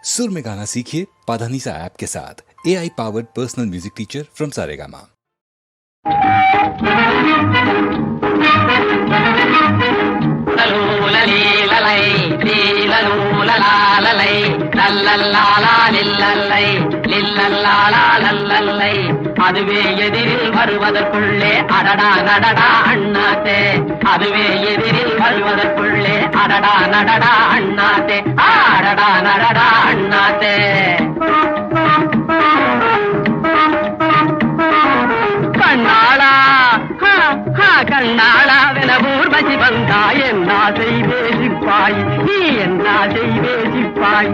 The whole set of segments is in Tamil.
सुर में गाना सीखिए पाधानीसा ऐप के साथ। AI powered personal music teacher from Saregama. அதுவே எதிரில் வருவதற்குள்ளே அடடா நடடா அண்ணாத்தே, அதுவே எதிரில் வருவதற்குள்ளே அடடா நடடா அண்ணாத்தே, அடடா நடடா அண்ணாத்தே. கண்ணாளா கண்ணாளாவென ஊர்வசி வந்தாய், என்ன செய்வே சிப்பாய் நீ, என்ன செய்வே சிப்பாய்.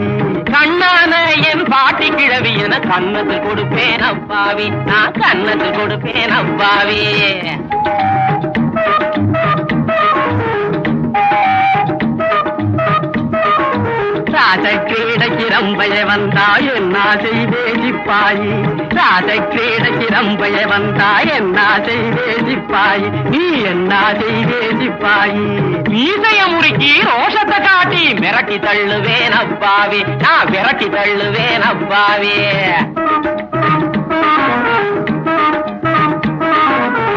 கண்ணான என் பாட்டி கிழவி என கண்ணத்தில் கொடுப்பேன் அப்பாவி, நான் கண்ணத்தில் கொடுப்பேன் அப்பாவி. ராஜக்கிரீடக்கிரம்பைய வந்தாய், என்ன செய்வே சிப்பாயி, ராஜக்கிரீடக்கிரம்பைய வந்தாய், என்ன செய்வே சிப்பாயி நீ, என்ன செய்வே சிப்பாயி. மீசைய முறுக்கி ரோஷத்தை காட்டி மிரட்டி தள்ளுவேன் அப்பாவி, நான் விரட்டி தள்ளுவேன் அப்பாவி.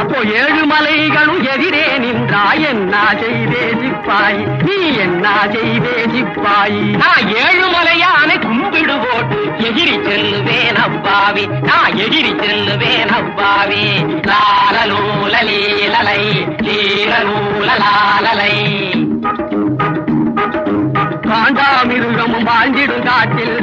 அப்போ ஏழு மலைகளும் எதிரே நின்றாய், என்ன செய்வே சிப்பாய் நீ, என்ன செய்வே சிப்பாய். நான் ஏழு மலையானை கும்பிடு போட்டு எகிரி செல்லுவேன் அப்பாவி, நான் எகிரி செல்லுவேன் அப்பாவி. லாலலூலலீலலை லீலலூலலாலலை. காண்டாமிருகமும் வாழ்ந்திடும் காட்டில்,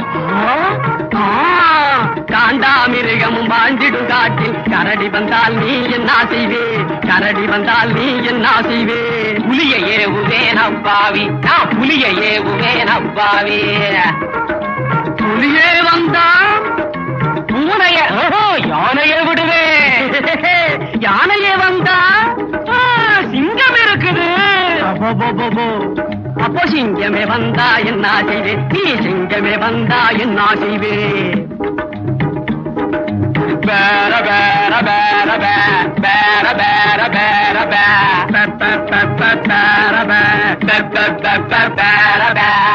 காண்டாமிருகமும் வாழ்ந்திடும் காட்டில் கரடி வந்தால் நீ என்ன செய்வே, கரடி வந்தால் நீ என்ன செய்வே. புலிய ஏவுவேன் அப்பாவி, நான் புலிய ஏவுவேன் அப்பாவி. புலியே வந்தா பூனைய யானையை விடுவேன், யானையே வந்தா சிங்கம் இருக்குது. அப்போ சிங்கமே வந்தா என்ன செய்வே, நீ சிங்கமே வந்தா என்ன செய்வே. பேர பேர பேர பேர பேர பேர பேர பேர பேர பேர பேர